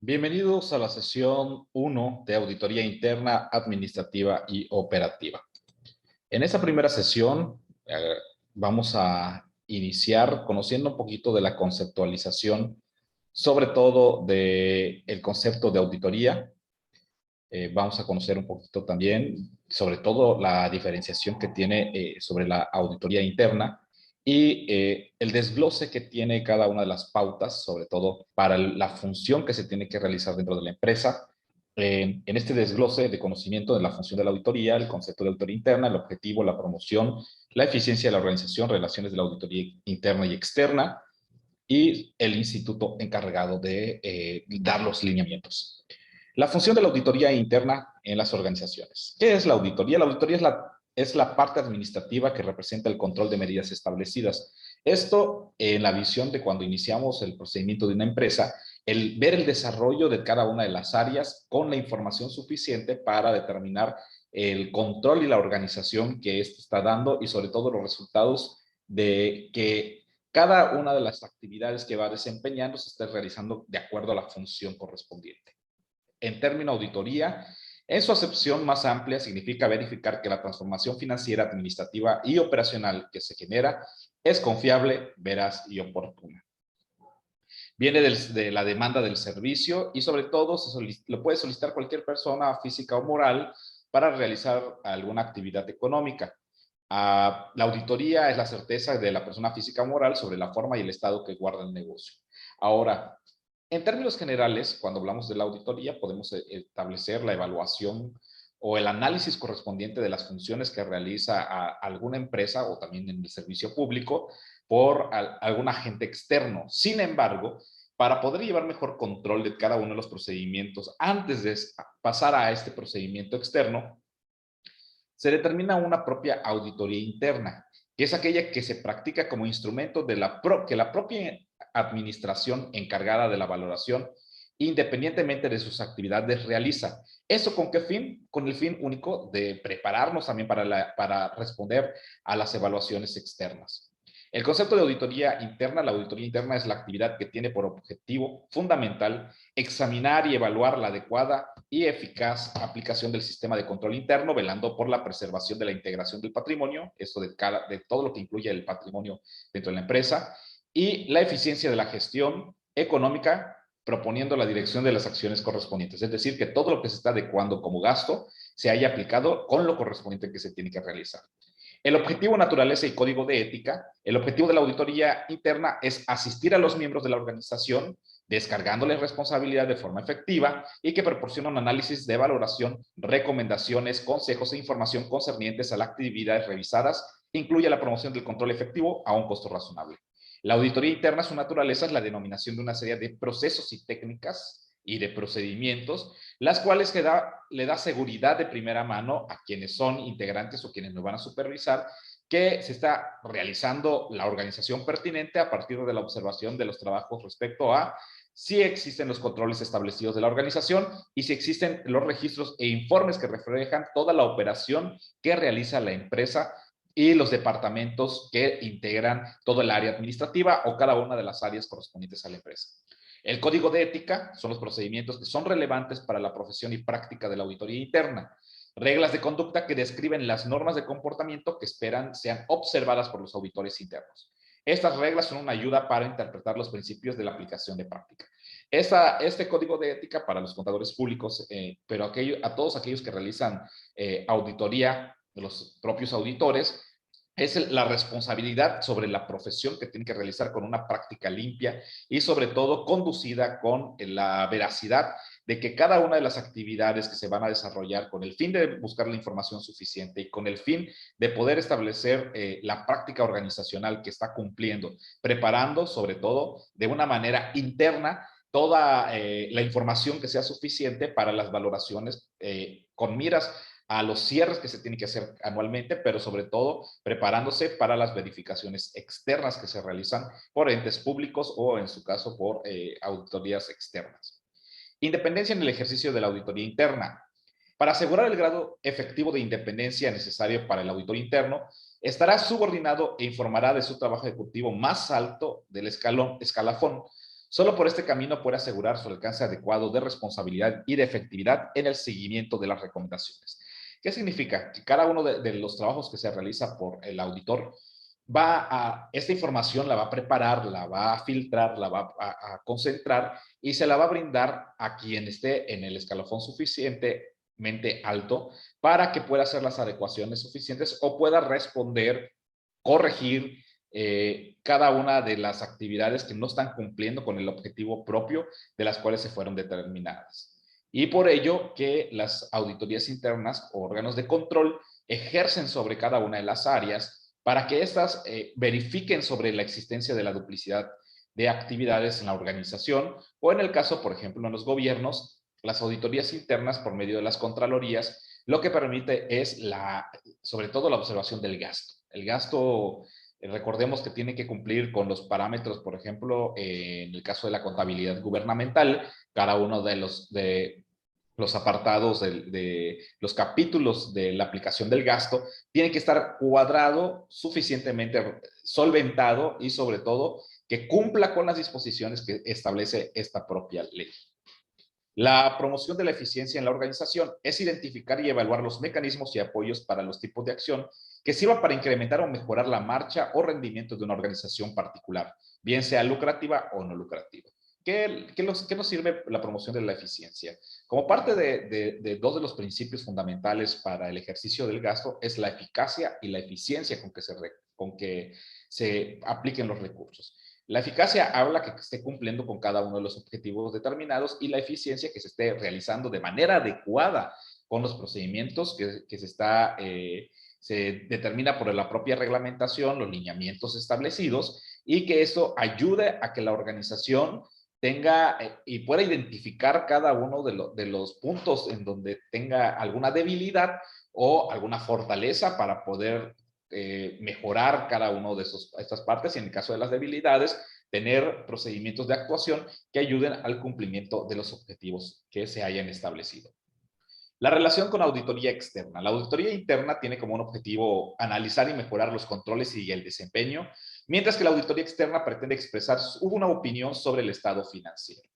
Bienvenidos a la sesión 1 de Auditoría Interna, Administrativa y Operativa. En esta primera sesión vamos a iniciar conociendo un poquito de la conceptualización, sobre todo del concepto de auditoría. Vamos a conocer un poquito también, sobre todo, la diferenciación que tiene sobre la auditoría interna y el desglose que tiene cada una de las pautas, sobre todo para la función que se tiene que realizar dentro de la empresa. En este desglose de conocimiento de la función de la auditoría, el concepto de auditoría interna, el objetivo, la promoción, la eficiencia de la organización, relaciones de la auditoría interna y externa, y el instituto encargado de dar los lineamientos. La función de la auditoría interna en las organizaciones. ¿Qué es la auditoría? La auditoría es la parte administrativa que representa el control de medidas establecidas. Esto en la visión de cuando iniciamos el procedimiento de una empresa, el ver el desarrollo de cada una de las áreas con la información suficiente para determinar el control y la organización que éste está dando y sobre todo los resultados de que cada una de las actividades que va desempeñando se esté realizando de acuerdo a la función correspondiente. En término auditoría, en su acepción más amplia, significa verificar que la transformación financiera, administrativa y operacional que se genera es confiable, veraz y oportuna. Viene de la demanda del servicio y sobre todo lo puede solicitar cualquier persona física o moral para realizar alguna actividad económica. La auditoría es la certeza de la persona física o moral sobre la forma y el estado que guarda el negocio. Ahora, en términos generales, cuando hablamos de la auditoría, podemos establecer la evaluación o el análisis correspondiente de las funciones que realiza alguna empresa o también en el servicio público por algún agente externo. Sin embargo, para poder llevar mejor control de cada uno de los procedimientos antes de pasar a este procedimiento externo, se determina una propia auditoría interna, que es aquella que se practica como instrumento de que la propia administración encargada de la valoración, independientemente de sus actividades, realiza. ¿Eso con qué fin? Con el fin único de prepararnos también para responder a las evaluaciones externas. El concepto de auditoría interna, la auditoría interna es la actividad que tiene por objetivo fundamental examinar y evaluar la adecuada y eficaz aplicación del sistema de control interno, velando por la preservación de la integración del patrimonio, esto de todo lo que incluye el patrimonio dentro de la empresa, y la eficiencia de la gestión económica, proponiendo la dirección de las acciones correspondientes. Es decir, que todo lo que se está adecuando como gasto se haya aplicado con lo correspondiente que se tiene que realizar. El objetivo, naturaleza y código de ética. El objetivo de la auditoría interna es asistir a los miembros de la organización, descargándoles responsabilidad de forma efectiva y que proporciona un análisis de valoración, recomendaciones, consejos e información concernientes a las actividades revisadas, incluye la promoción del control efectivo a un costo razonable. La auditoría interna, su naturaleza, es la denominación de una serie de procesos y técnicas y de procedimientos, las cuales le da seguridad de primera mano a quienes son integrantes o quienes nos van a supervisar, que se está realizando la organización pertinente a partir de la observación de los trabajos respecto a si existen los controles establecidos de la organización y si existen los registros e informes que reflejan toda la operación que realiza la empresa y los departamentos que integran todo el área administrativa o cada una de las áreas correspondientes a la empresa. El código de ética son los procedimientos que son relevantes para la profesión y práctica de la auditoría interna. Reglas de conducta que describen las normas de comportamiento que esperan sean observadas por los auditores internos. Estas reglas son una ayuda para interpretar los principios de la aplicación de práctica. Este código de ética para los contadores públicos, pero a todos aquellos que realizan auditoría de los propios auditores, es la responsabilidad sobre la profesión que tienen que realizar con una práctica limpia y sobre todo conducida con la veracidad de que cada una de las actividades que se van a desarrollar con el fin de buscar la información suficiente y con el fin de poder establecer la práctica organizacional que está cumpliendo, preparando sobre todo de una manera interna toda la información que sea suficiente para las valoraciones con miras a los cierres que se tienen que hacer anualmente, pero sobre todo preparándose para las verificaciones externas que se realizan por entes públicos o en su caso por auditorías externas. Independencia en el ejercicio de la auditoría interna. Para asegurar el grado efectivo de independencia necesario para el auditor interno, estará subordinado e informará de su trabajo ejecutivo más alto del escalafón Solo por este camino puede asegurar su alcance adecuado de responsabilidad y de efectividad en el seguimiento de las recomendaciones. ¿Qué significa? Que cada uno de los trabajos que se realiza por el auditor esta información la va a preparar, la va a filtrar, la va a concentrar y se la va a brindar a quien esté en el escalafón suficientemente alto para que pueda hacer las adecuaciones suficientes o pueda responder, corregir cada una de las actividades que no están cumpliendo con el objetivo propio de las cuales se fueron determinadas. Y por ello que las auditorías internas o órganos de control ejercen sobre cada una de las áreas para que éstas verifiquen sobre la existencia de la duplicidad de actividades en la organización o en el caso, por ejemplo, en los gobiernos, las auditorías internas por medio de las contralorías, lo que permite es sobre todo la observación del gasto. El gasto, recordemos que tiene que cumplir con los parámetros, por ejemplo, en el caso de la contabilidad gubernamental, cada uno de los apartados de los capítulos de la aplicación del gasto, tiene que estar cuadrado, suficientemente solventado y sobre todo que cumpla con las disposiciones que establece esta propia ley. La promoción de la eficiencia en la organización es identificar y evaluar los mecanismos y apoyos para los tipos de acción que sirvan para incrementar o mejorar la marcha o rendimiento de una organización particular, bien sea lucrativa o no lucrativa. ¿Qué nos sirve la promoción de la eficiencia? Como parte de dos de los principios fundamentales para el ejercicio del gasto es la eficacia y la eficiencia con que se apliquen los recursos. La eficacia habla que esté cumpliendo con cada uno de los objetivos determinados y la eficiencia que se esté realizando de manera adecuada con los procedimientos que se determina por la propia reglamentación, los lineamientos establecidos y que eso ayude a que la organización tenga y pueda identificar cada uno de los puntos en donde tenga alguna debilidad o alguna fortaleza para poder mejorar cada uno de estas partes y en el caso de las debilidades, tener procedimientos de actuación que ayuden al cumplimiento de los objetivos que se hayan establecido. La relación con auditoría externa. La auditoría interna tiene como un objetivo analizar y mejorar los controles y el desempeño, mientras que la auditoría externa pretende expresar una opinión sobre el estado financiero.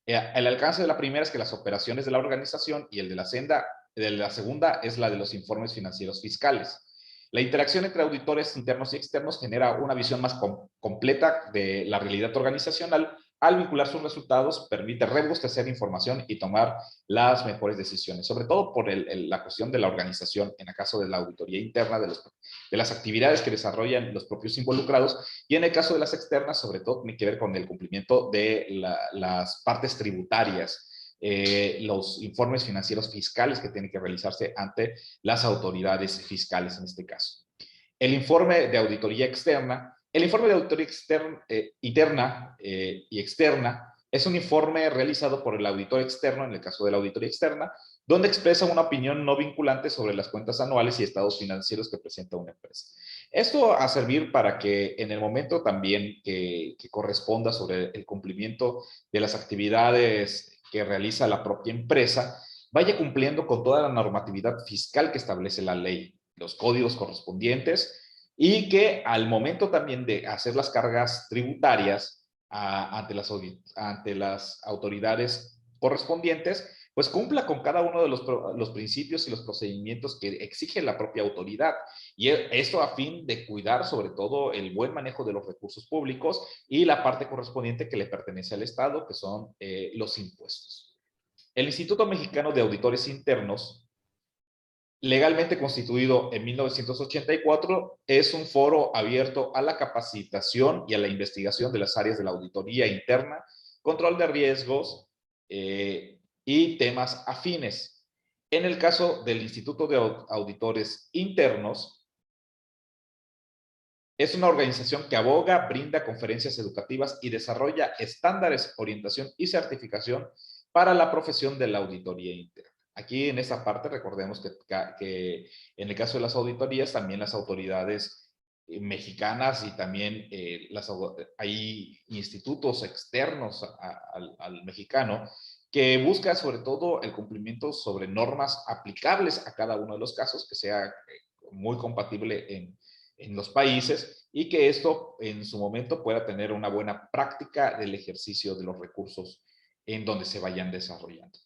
El alcance de la primera es que las operaciones de la organización y el de la segunda es la de los informes financieros fiscales. La interacción entre auditores internos y externos genera una visión más completa de la realidad organizacional. Al vincular sus resultados, permite robustecer información y tomar las mejores decisiones, sobre todo por la cuestión de la organización, en el caso de la auditoría interna, de las actividades que desarrollan los propios involucrados, y en el caso de las externas, sobre todo, tiene que ver con el cumplimiento de las partes tributarias, los informes financieros fiscales que tienen que realizarse ante las autoridades fiscales en este caso. El informe de auditoría externa. El informe de auditoría interna y externa es un informe realizado por el auditor externo, en el caso de la auditoría externa, donde expresa una opinión no vinculante sobre las cuentas anuales y estados financieros que presenta una empresa. Esto va a servir para que en el momento también que corresponda sobre el cumplimiento de las actividades que realiza la propia empresa, vaya cumpliendo con toda la normatividad fiscal que establece la ley, los códigos correspondientes, y que al momento también de hacer las cargas tributarias ante las autoridades correspondientes, pues cumpla con cada uno de los principios y los procedimientos que exige la propia autoridad. Y esto a fin de cuidar sobre todo el buen manejo de los recursos públicos y la parte correspondiente que le pertenece al Estado, que son los impuestos. El Instituto Mexicano de Auditores Internos, legalmente constituido en 1984, es un foro abierto a la capacitación y a la investigación de las áreas de la auditoría interna, control de riesgos y temas afines. En el caso del Instituto de Auditores Internos, es una organización que aboga, brinda conferencias educativas y desarrolla estándares, orientación y certificación para la profesión de la auditoría interna. Aquí en esta parte recordemos que en el caso de las auditorías también las autoridades mexicanas y también hay institutos externos al mexicano que busca sobre todo el cumplimiento sobre normas aplicables a cada uno de los casos, que sea muy compatible en los países y que esto en su momento pueda tener una buena práctica del ejercicio de los recursos en donde se vayan desarrollando.